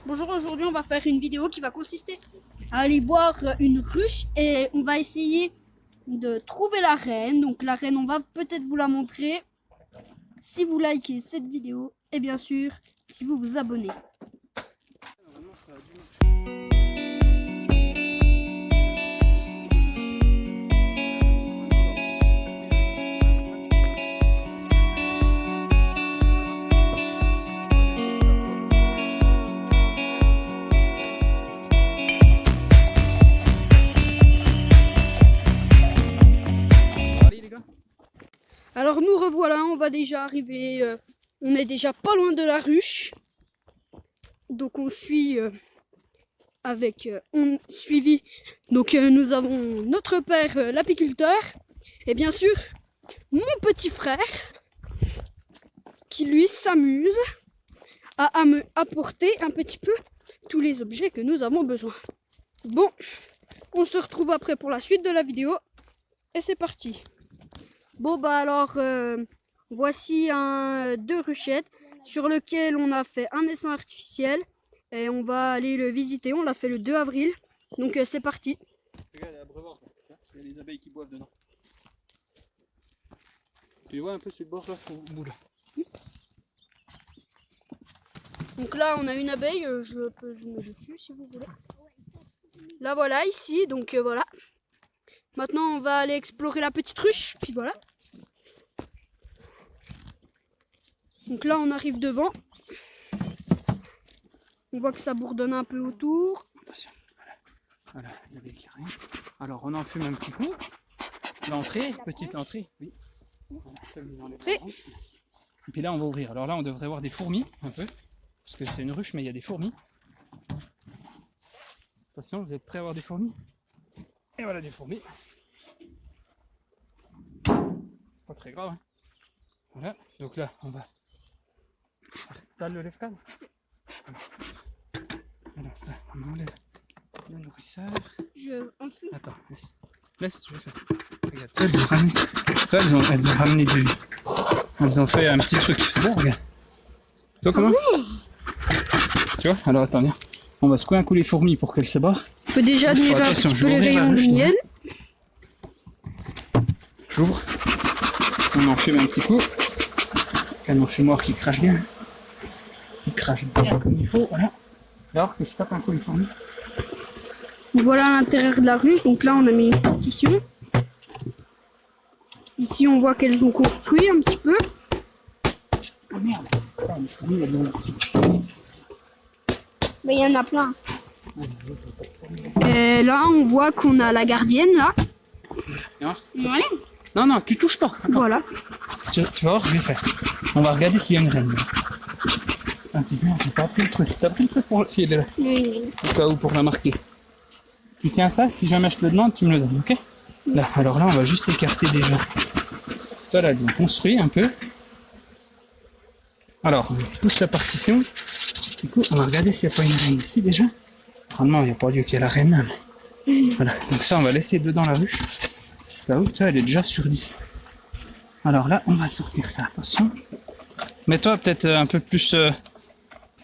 Bonjour, aujourd'hui on va faire une vidéo qui va consister à aller voir une ruche et on va essayer de trouver la reine. Donc la reine, on va peut-être vous la montrer si vous likez cette vidéo et bien sûr si vous vous abonnez. Alors nous revoilà, on va déjà arriver, on est déjà pas loin de la ruche. Donc on suit nous avons notre père l'apiculteur et bien sûr mon petit frère qui lui s'amuse à me apporter un petit peu tous les objets que nous avons besoin. Bon, on se retrouve après pour la suite de la vidéo et c'est parti. Bon bah alors voici deux ruchettes sur lequel on a fait un essaim artificiel et on va aller le visiter. On l'a fait le 2 avril, donc c'est parti. Regarde, il y a l'abreuvoir, il y a les abeilles qui boivent dedans. Tu vois un peu ce bord là au bout là. Donc là on a une abeille, je peux zoomer dessus si vous voulez. Là voilà ici, donc voilà. Maintenant on va aller explorer la petite ruche, puis voilà. Donc là on arrive devant. On voit que ça bourdonne un peu autour. Attention, voilà les abeilles qui arrivent. Alors on en fume un petit coup. L'entrée, petite entrée, oui. Voilà, et puis là on va ouvrir. Alors là on devrait voir des fourmis un peu. Parce que c'est une ruche mais il y a des fourmis. Attention, vous êtes prêts à voir des fourmis? Et voilà des fourmis. C'est pas très grave. Hein. Voilà, donc là on va. T'as le lève-cadre? Alors là on enlève le nourrisseur. Attends, laisse, je vais faire. Regarde, elles ont ramené du. Elles ont fait un petit truc. Bon, regarde. Tu vois comment? Tu vois? Alors attends, viens. On va secouer un coup les fourmis pour qu'elles se barrent. On peut déjà admirer un petit peu les rayons de miel. J'ouvre. On en fume un petit coup. Canon fumoir qui crache bien. Qui crache bien comme il faut, voilà. Alors que je tape un coup les fourmis. Voilà l'intérieur de la ruche, donc là on a mis une partition. Ici on voit qu'elles ont construit un petit peu. Ah merde, attends, les fourmis elles ont... Mais il y en a plein. Et là on voit qu'on a la gardienne là. Ouais. Non, tu touches pas. Attends. Voilà. Tu vas voir, je vais faire. On va regarder s'il y a une reine. Ah putain, j'ai pas pris le truc. T'as pris le truc pour si elle est là. Oui. Au cas où pour la marquer. Tu tiens ça, si jamais je te le demande, tu me le donnes, ok? Là, alors là, on va juste écarter déjà. Voilà, on construit un peu. Alors, on pousse la partition. C'est cool. On va regarder s'il n'y a pas une reine ici déjà. Normalement, il n'y a pas lieu qu'il y ait la reine. Mais... Voilà, donc ça, on va laisser dedans la ruche. Là où, elle est déjà sur 10. Alors là, on va sortir ça, attention. Mets-toi peut-être un peu plus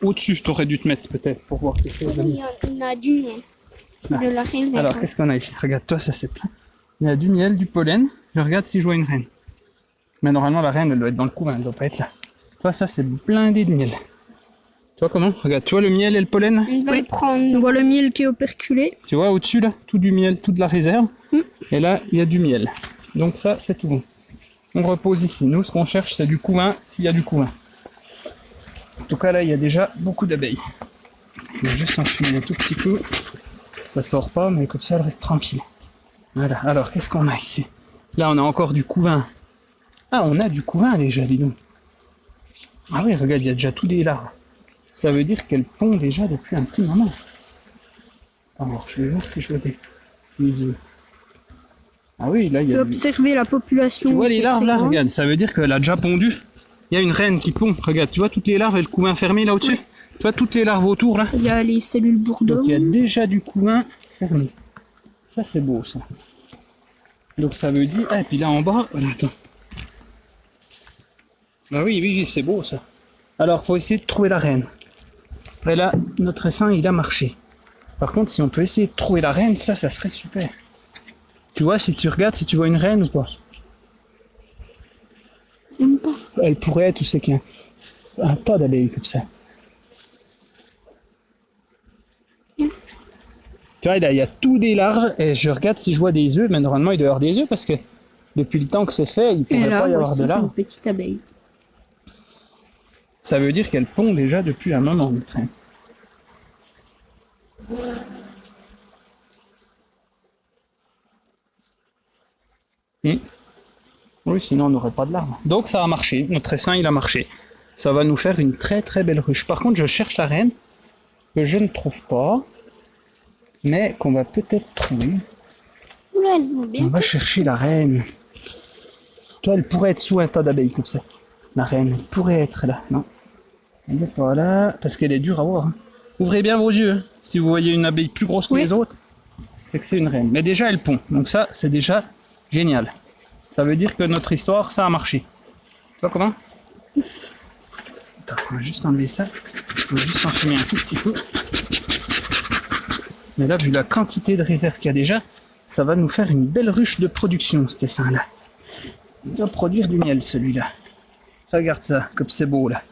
au-dessus, tu aurais dû te mettre peut-être pour voir quelque chose. On a du miel. De la reine. Alors, qu'est-ce qu'on a ici? Regarde-toi, ça c'est plein. Il y a du miel, du pollen. Je regarde si je vois une reine. Mais normalement, la reine, elle doit être dans le couvain, elle doit pas être là. Toi, ça c'est blindé de miel. Tu vois comment? Regarde, tu vois le miel et le pollen? On va le prendre. On voit le miel qui est operculé. Tu vois au-dessus là, tout du miel, toute la réserve. Et là, il y a du miel. Donc ça, c'est tout bon. On repose ici. Nous, ce qu'on cherche, c'est du couvain, s'il y a du couvain. En tout cas, là, il y a déjà beaucoup d'abeilles. Je vais juste enfumer un tout petit coup. Ça sort pas, mais comme ça, elle reste tranquille. Voilà. Alors, qu'est-ce qu'on a ici? Là, on a encore du couvain. Ah, on a du couvain déjà, dis donc. Ah oui, regarde, il y a déjà tous les larves. Ça veut dire qu'elles pondent déjà depuis un petit moment. Alors, je vais voir si je vois des œufs. Ah oui, là, il y a... Observer la population. Tu vois les larves là, regarde, ça veut dire qu'elle a déjà pondu. Il y a une reine qui pond, regarde, tu vois toutes les larves et le couvain fermé là au-dessus. Tu vois toutes les larves autour là. Il y a les cellules bourdonnes. Donc il y a déjà du couvain fermé. Ça c'est beau ça. Donc ça veut dire... Ah, et puis là en bas, voilà, attends. Bah oui, c'est beau ça. Alors faut essayer de trouver la reine. Et là, notre essaim, il a marché. Par contre, si on peut essayer de trouver la reine, ça serait super. Tu vois, si tu regardes, si tu vois une reine ou pas. J'aime pas. Elle pourrait être, tu sais qu'il y a un tas d'abeilles comme ça. Tu vois, là, il y a tout des larves et je regarde si je vois des œufs, mais normalement il doit y avoir des œufs parce que depuis le temps que c'est fait, il ne pourrait pas y avoir de larves. Une petite abeille. Ça veut dire qu'elle pond déjà depuis un moment, le train. Oui, sinon on n'aurait pas de larves. Donc ça a marché, notre essaim il a marché. Ça va nous faire une très très belle ruche. Par contre, je cherche la reine que je ne trouve pas, mais qu'on va peut-être trouver. Oula, elle va bien. On va chercher la reine. Toi, elle pourrait être sous un tas d'abeilles comme ça. La reine, elle pourrait être là. Non, elle n'est pas là, parce qu'elle est dure à voir. Hein. Ouvrez bien vos yeux. Hein. Si vous voyez une abeille plus grosse que les autres, c'est que c'est une reine. Mais déjà, elle pond. Donc ça, c'est déjà génial. Ça veut dire que notre histoire, ça a marché. Tu vois comment? Attends, on va juste enlever ça. Je vais juste en fumer un tout petit peu. Mais là, vu la quantité de réserve qu'il y a déjà, ça va nous faire une belle ruche de production, cet essaim-là. Il doit produire du miel, celui-là. Regarde ça, comme c'est beau, là.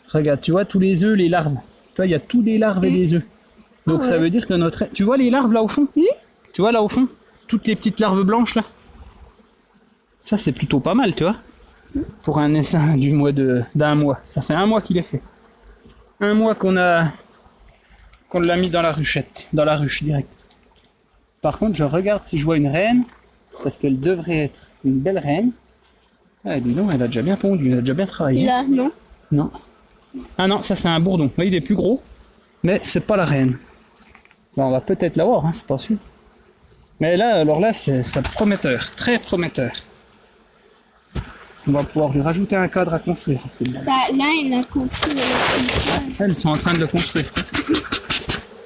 Regarde, tu vois, tous les œufs, les larves. Tu vois, il y a tous des larves et des œufs. Donc ça veut dire que notre... Tu vois les larves, là, au fond? Tu vois, là, au fond? Toutes les petites larves blanches, là? Ça, c'est plutôt pas mal, tu vois? Pour un essaim d'un mois. Ça fait un mois qu'il est fait. Un mois qu'on l'a mis dans la ruchette, dans la ruche direct. Par contre, je regarde si je vois une reine, parce qu'elle devrait être une belle reine. Ah, dis donc, elle a déjà bien pondu, elle a déjà bien travaillé. Là, non. Non. Ah non, ça c'est un bourdon. Oui, il est plus gros, mais c'est pas la reine. Bon, on va peut-être l'avoir, hein, c'est pas sûr. Mais là, alors là, c'est prometteur, très prometteur. On va pouvoir lui rajouter un cadre à construire. Bah, là, il a construit. Elles sont en train de le construire.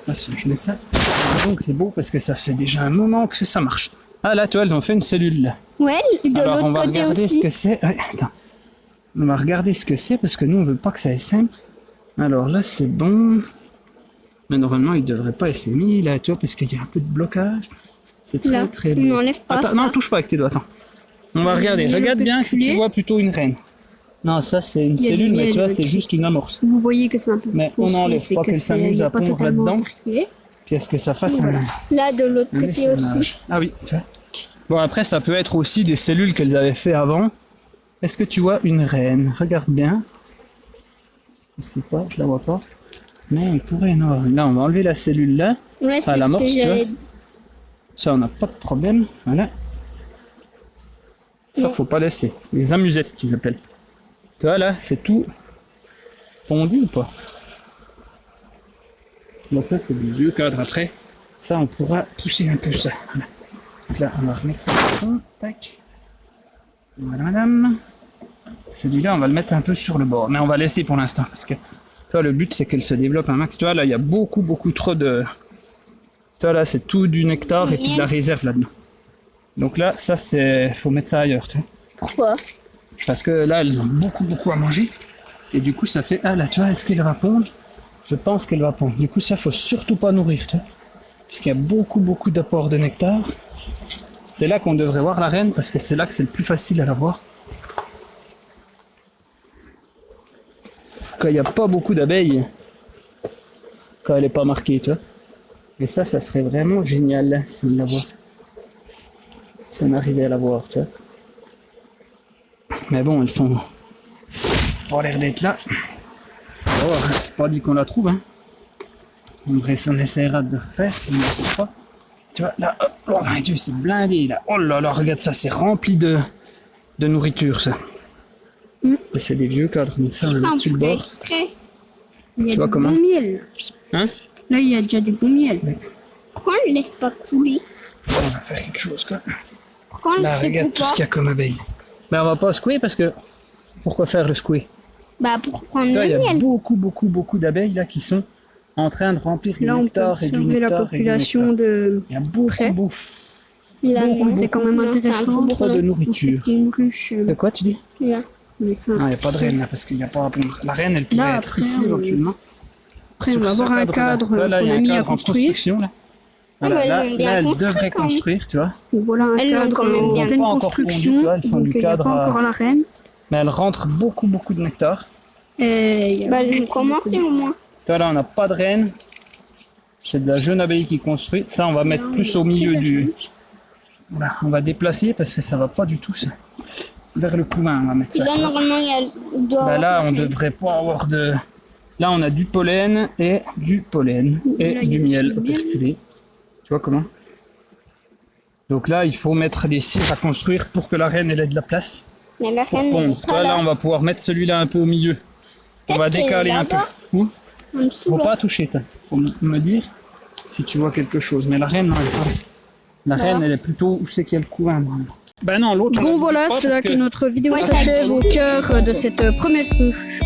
Ah, si je mets ça. Donc c'est beau parce que ça fait déjà un moment que ça marche. Ah là, tu vois, elles ont fait une cellule là. Ouais, de Alors on l'autre va côté regarder aussi. ce que c'est. Ouais, attends. On va regarder ce que c'est parce que nous on veut pas que ça essaime. Alors là c'est bon. Mais normalement il devrait pas essaimer là, tu vois, parce qu'il y a un peu de blocage. C'est très Là, très on beau. n'enlève pas Attends, ça. non, touche pas avec tes doigts, attends. On va regarder. miel Regarde bien si tu pétrifié. vois plutôt une reine. Non, ça c'est une Il y a du cellule, mais miel tu vois, c'est qui- juste une amorce. Vous voyez que c'est un peu Mais on foncé, n'enlève c'est pas que qu'elle c'est- s'amuse il est à pas pondre totalement là-dedans. articulé. Puis est-ce que ça fasse Voilà. Là, de l'autre un côté aussi. essaimage? Ah oui, tu vois. Bon, après, ça peut être aussi des cellules qu'elles avaient fait avant. Est-ce que tu vois une reine? Regarde bien. Je sais pas, je la vois pas. Mais on pourrait en avoir une. Là, on va enlever la cellule là. Ouais, c'est Ah, ce l'amorce, que tu j'avais vois. Ça, on n'a pas de problème. Voilà. Ça, Non. faut pas laisser. Les amusettes qu'ils appellent. Tu vois, là, c'est tout pondu ou pas? Bon, ça, c'est du vieux cadre après. Ça, on pourra pousser un peu ça. Voilà. Donc là, on va remettre ça au fond. Tac. Voilà, madame. Celui-là, on va le mettre un peu sur le bord. Mais on va laisser pour l'instant. Parce que, tu vois, le but, c'est qu'elle se développe un max. Tu vois, là, il y a beaucoup, beaucoup trop de... Tu vois, là, c'est tout du nectar et puis de la réserve là-dedans. Donc là, ça, c'est... Faut mettre ça ailleurs, tu vois. Pourquoi? Parce que là, elles ont beaucoup, beaucoup à manger. Et du coup, ça fait... Ah, là, tu vois, est-ce qu'elle va pondre? Je pense qu'elle va pondre. Du coup, ça, faut surtout pas nourrir, tu vois. Parce qu'il y a beaucoup, beaucoup d'apports de nectar. C'est là qu'on devrait voir la reine, parce que c'est là que c'est le plus facile à la voir. Quand il n'y a pas beaucoup d'abeilles, quand elle n'est pas marquée, tu vois. Et ça serait vraiment génial, si on la voit. Si on arrivait à la voir, tu vois. Mais bon, elles sont... ont l'air d'être là. On va voir, hein, c'est pas dit qu'on la trouve, hein. On essaiera de le refaire si on ne la trouve pas. Tu vois, là, hop, oh mon Dieu, c'est blindé, là. Oh là là, regarde ça, c'est rempli de nourriture, ça. Et c'est des vieux cadres, donc ça, on va le mettre sur le bord. Extrait. Il y a Tu vois du comment? bon miel. Hein? Là, il y a déjà du bon miel. Oui. Pourquoi on ne laisse pas couler? On va faire quelque chose, quoi. Pourquoi on ne Là, secoue regarde tout ce pas? qu'il y a comme abeille. Mais on va pas secouer parce que... Pourquoi faire le secouer? Bah, pour prendre Là, il y le a miel. beaucoup, beaucoup, beaucoup d'abeilles là qui sont en train de remplir du Là, on peut nectar et du observer la nectar et du population nectar. de... Il y a beaucoup, près. beaucoup. Là, Beaucoup, c'est quand même beaucoup. intéressant. Trop de nourriture. C'est une ruche. De quoi tu dis? Là. Mais ça, Ah, il n'y a pas de reine là parce qu'il n'y a pas à pondre. La reine, elle pourrait Là, être après, ici éventuellement. Après, on sur va ce avoir un cadre-là. cadre Là, il y qu'on a a un mis à cadre en construire. construction. Là, Ah, voilà, bah, là, elles ont bien elle construit, devrait quand même. construire, tu vois. Donc voilà un Elles l'ont cadre quand même en bien. pleine Pas encore construction. fondu, tu vois, ils font Donc du il n'y a cadre pas à- encore la reine. Mais elle rentre beaucoup de nectar. Et il y a Bah, j'ai beaucoup, commencé beaucoup au moins. Tu vois, là, on n'a pas de reine. C'est de la jeune abeille qui construit. Ça, on va mettre Là, plus on au a milieu très du... bien. Voilà, on va déplacer parce que ça va pas du tout, ça. Vers le couvain, on va mettre ça. Là, normalement, il doit Bah là, on avoir- devrait pas avoir de... Là, on a du pollen et du pollen et Là, il y a du du miel miel. operculé. Tu vois comment? Donc là, il faut mettre des cires à construire pour que la reine elle ait de la place Mais la pour reine, elle pondre. est Tu pas vois, là, là. on va pouvoir mettre celui-là un peu au milieu. On va Peut-être qu'elle est décaler un peu. là-bas. Où? En dessous, Faut là. pas toucher, toi. Faut me dire si tu vois quelque chose. Mais la reine, non, elle est pas. La reine, elle est plutôt où c'est qu'il y a le couvain. Normalement. Ben non, l'autre. on la Bon visite voilà, pas c'est parce là que notre vidéo Ouais, s'achève au cœur de cette première couche.